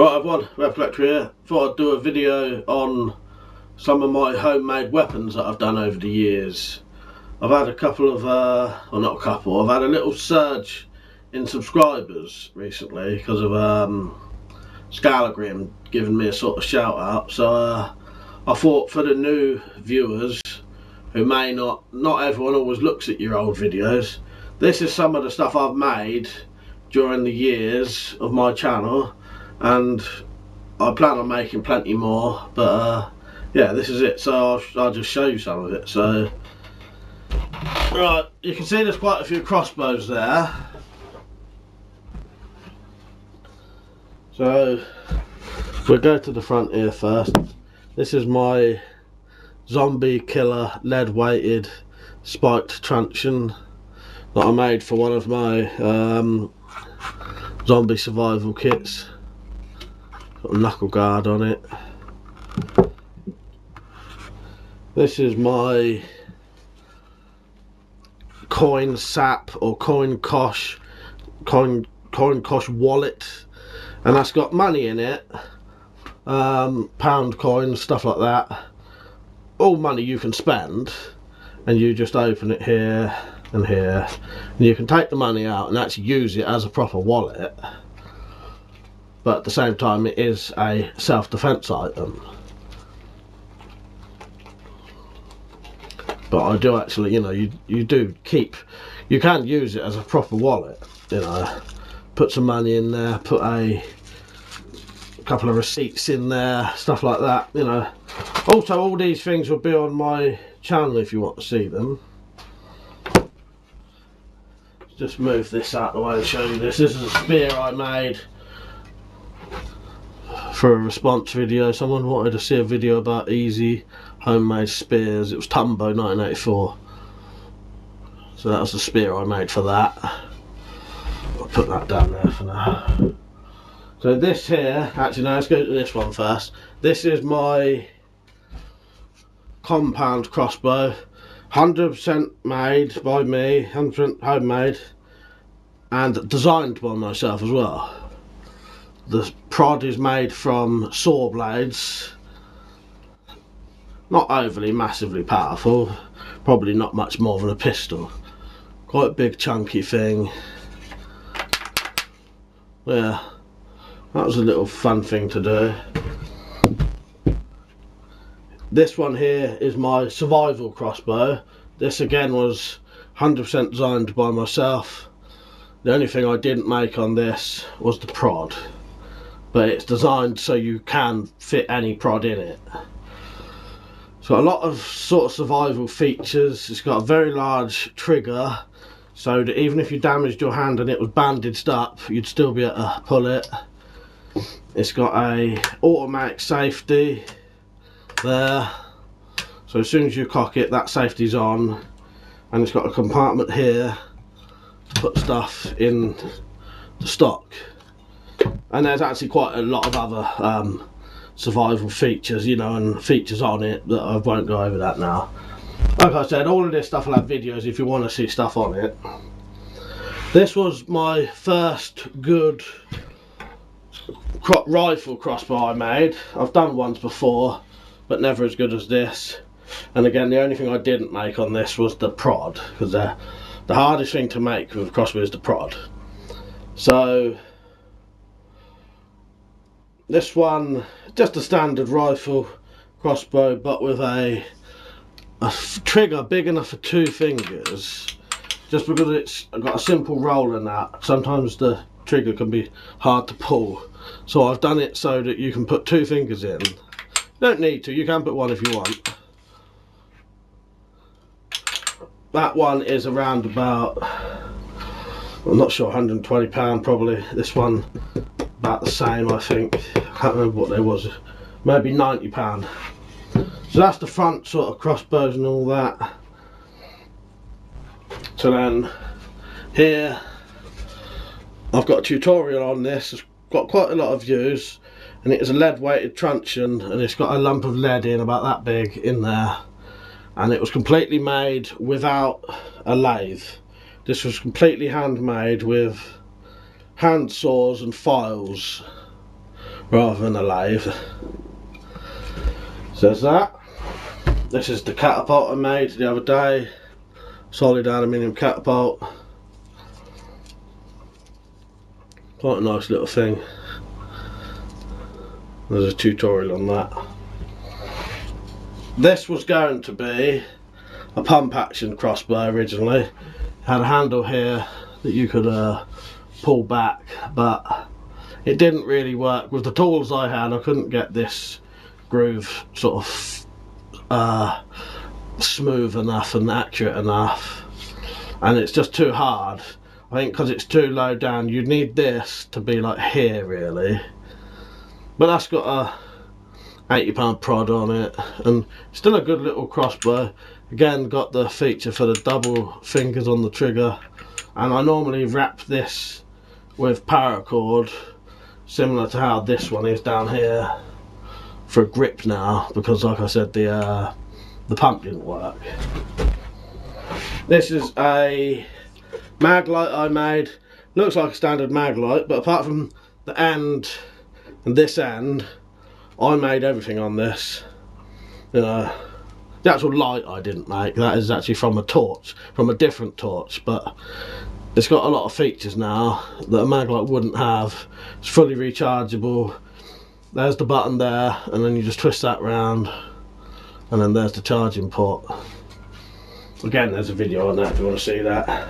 Right, everyone, Red Collector here. Thought I'd do a video on some of my homemade weapons that I've done over the years. I've had a couple of, well not a couple, I've had a little surge in subscribers recently because of Scalagrim giving me a sort of shout out. So I thought for the new viewers who may not everyone always looks at your old videos, this is some of the stuff I've made during the years of my channel. And I plan on making plenty more, but yeah, this is it. So I'll just show you some of it. So right, you can see there's quite a few crossbows there. So we'll go to the front here first. This is my zombie killer lead weighted spiked truncheon that I made for one of my zombie survival kits. Got a knuckle guard on it. This is my coin sap or coin kosh wallet, and that's got money in it, pound coins, stuff like that, all money you can spend, and you just open it here and here, and you can take the money out and actually use it as a proper wallet. But at the same time, it is a self-defense item. But I do actually, you know, you do keep, you can use it as a proper wallet. You know, put some money in there, put a couple of receipts in there, stuff like that. You know. Also, all these things will be on my channel if you want to see them. Just move this out of the way and show you this. This is a spear I made for a response video. Someone wanted to see a video about easy homemade spears. It was Tumbo 1984, so that was the spear I made for that. I'll put that down there for now. So this here, actually no, let's go to this one first. This is my compound crossbow, 100% made by me, 100% homemade, and designed by myself as well. The prod is made from saw blades, not overly massively powerful, probably not much more than a pistol. Quite a big chunky thing. Yeah, that was a little fun thing to do. This one here is my survival crossbow. This again was 100% designed by myself. The only thing I didn't make on this was the prod, but it's designed so you can fit any prod in it. It's got a lot of sort of survival features. It's got a very large trigger, so that even if you damaged your hand and it was bandaged up, you'd still be able to pull it. It's got a automatic safety there, so as soon as you cock it, that safety's on, and it's got a compartment here to put stuff in the stock. And there's actually quite a lot of other survival features, you know, and features on it that I won't go over that now. Like I said, all of this stuff will have videos if you want to see stuff on it. This was my first good rifle crossbow I made. I've done ones before, but never as good as this. And again, the only thing I didn't make on this was the prod, because the hardest thing to make with a crossbow is the prod. So this one, just a standard rifle crossbow, but with a trigger big enough for 2 fingers, just because it's got a simple roll in that. Sometimes the trigger can be hard to pull, so I've done it so that you can put 2 fingers in. You don't need to, you can put one if you want. That one is around about, I'm not sure, £120 probably. This one about the same, I think. I can't remember what there was, maybe £90. So that's the front sort of crossbows and all that. So then here I've got a tutorial on this. It's got quite a lot of views, and it is a lead weighted truncheon, and it's got a lump of lead in about that big in there, and it was completely made without a lathe. This was completely handmade with hand saws and files rather than a lathe. So there's that. This is the catapult I made the other day, solid aluminium catapult. Quite a nice little thing. There's a tutorial on that. This was going to be a pump action crossbow originally. It had a handle here that you could pull back, but it didn't really work. With the tools I had, I couldn't get this groove sort of smooth enough and accurate enough, and it's just too hard. I think because it's too low down, you need this to be like here really. But that's got a £80 prod on it, and still a good little crossbow. Again, got the feature for the double fingers on the trigger, and I normally wrap this with paracord, similar to how this one is down here, for a grip now, because like I said, the pump didn't work. This is a Maglite I made. Looks like a standard Maglite, but apart from the end and this end, I made everything on this. You know, the actual light I didn't make. That is actually from a torch, from a different torch, but it's got a lot of features now that a Maglite wouldn't have. It's fully rechargeable. There's the button there, and then you just twist that round, and then there's the charging port. Again, there's a video on that if you want to see that.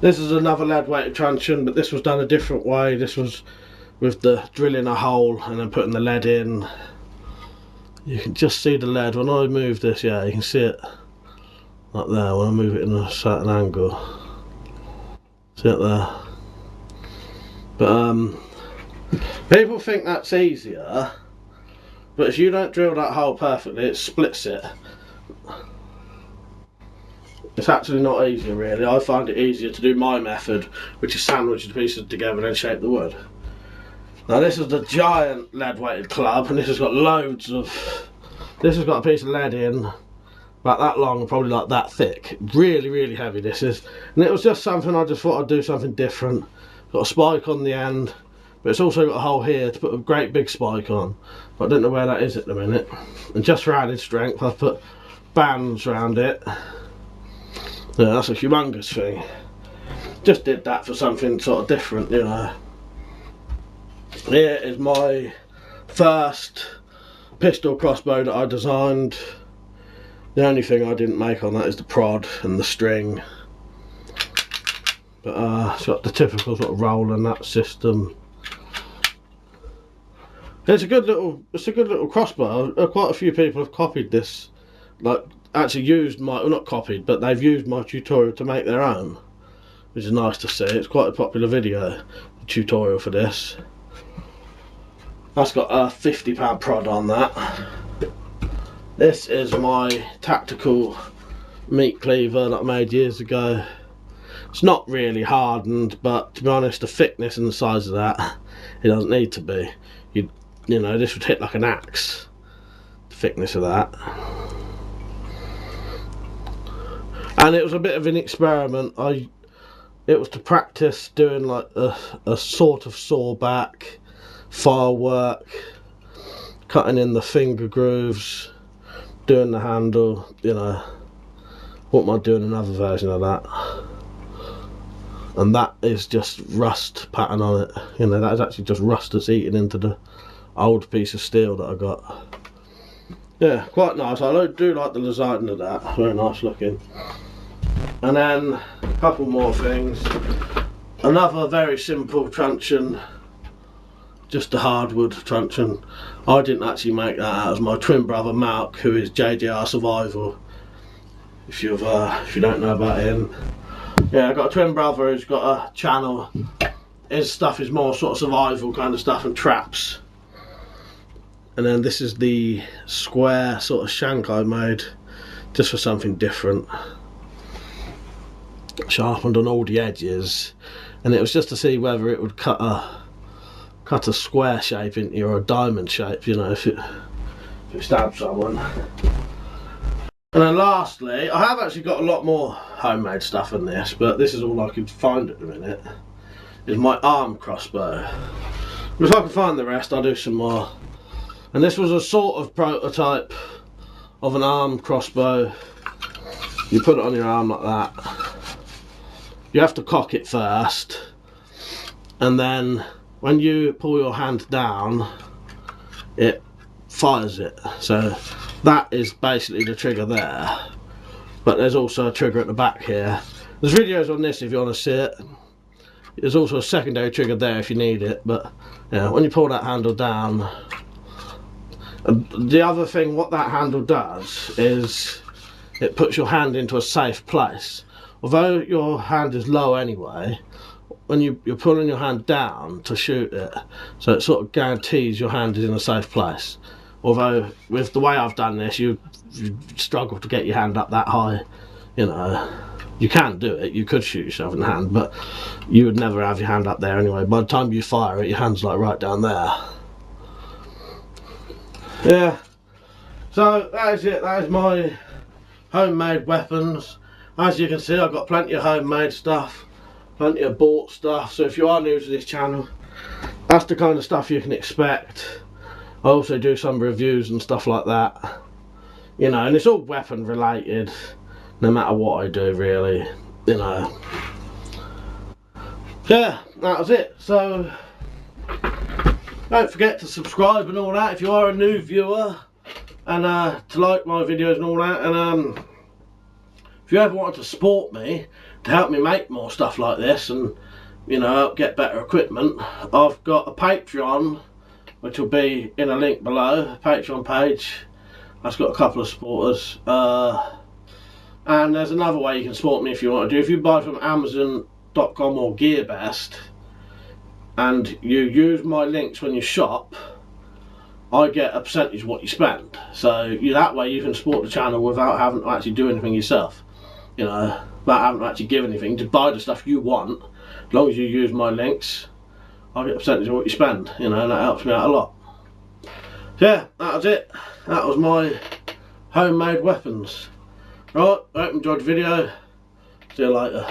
This is another lead weighted truncheon, but this was done a different way. This was with the drilling a hole and then putting the lead in. You can just see the lead. When I move this, yeah, you can see it like there when I move it in a certain angle. See it there? But people think that's easier, but if you don't drill that hole perfectly, it splits it. It's actually not easier really. I find it easier to do my method, which is sandwich the pieces together and then shape the wood. Now this is the giant lead weighted club, and this has got loads of, this has got a piece of lead in about that long, probably like that thick. Really heavy this is, and it was just something I just thought I'd do something different. Got a spike on the end, but it's also got a hole here to put a great big spike on, but I don't know where that is at the minute. And just for added strength I've put bands around it. Yeah, that's a humongous thing. Just did that for something sort of different, you know. Here is my first pistol crossbow that I designed. The only thing I didn't make on that is the prod and the string. But it's got the typical sort of roll and that system. It's a good little crossbow. Quite a few people have copied this, like actually used my, well, not copied, but they've used my tutorial to make their own, which is nice to see. It's quite a popular video, the tutorial for this. That's got a £50 prod on that. This is my tactical meat cleaver that I made years ago. It's not really hardened, but to be honest, the thickness and the size of that, it doesn't need to be. You know, this would hit like an axe, the thickness of that. And it was a bit of an experiment. It was to practice doing like a sort of saw back, file work, cutting in the finger grooves, doing the handle, you know. Wouldn't mind doing another version of that. And that is just rust pattern on it. You know, that is actually just rust that's eaten into the old piece of steel that I got. Yeah, quite nice. I do like the design of that. Very nice looking. And then a couple more things. Another very simple truncheon, just a hardwood truncheon. I didn't actually make that out. It was my twin brother Mark, who is JJR Survival, if you don't know about him. Yeah, I've got a twin brother who's got a channel. His stuff is more sort of survival kind of stuff and traps. And then this is the square sort of shank I made, just for something different. Sharpened on all the edges, and it was just to see whether it would cut a square shape into you or a diamond shape, you know, if it stabbed someone. And then lastly, I have actually got a lot more homemade stuff in this, but this is all I could find at the minute, is my arm crossbow. If I can find the rest, I'll do some more. And this was a sort of prototype of an arm crossbow. You put it on your arm like that. You have to cock it first, and then when you pull your hand down, it fires it. So that is basically the trigger there, but there's also a trigger at the back here. There's videos on this if you want to see it. There's also a secondary trigger there if you need it, but yeah, when you pull that handle down, the other thing what that handle does is it puts your hand into a safe place. Although your hand is low anyway, when you're pulling your hand down to shoot it, so it sort of guarantees your hand is in a safe place. Although with the way I've done this, you struggle to get your hand up that high. You know, you can do it, you could shoot yourself in the hand, but you would never have your hand up there anyway. By the time you fire it, your hand's like right down there. Yeah, so that is it. That is my homemade weapons. As you can see, I've got plenty of homemade stuff, plenty of bought stuff. So if you are new to this channel, that's the kind of stuff you can expect. I also do some reviews and stuff like that, you know, and it's all weapon related, no matter what I do really, you know. Yeah, that was it. So don't forget to subscribe and all that if you are a new viewer, and to like my videos and all that. And if you ever want to support me to help me make more stuff like this and, you know, get better equipment, I've got a Patreon, which will be in a link below, a Patreon page. That's got a couple of supporters. And there's another way you can support me if you want to do. If you buy from Amazon.com or GearBest and you use my links when you shop, I get a percentage of what you spend. So that way you can support the channel without having to actually do anything yourself. You know, without having to actually give anything. Just buy the stuff you want. As long as you use my links, I get a percentage of what you spend. You know, and that helps me out a lot. So yeah, that was it. That was my homemade weapons. Right, I hope you enjoyed the video. See you later.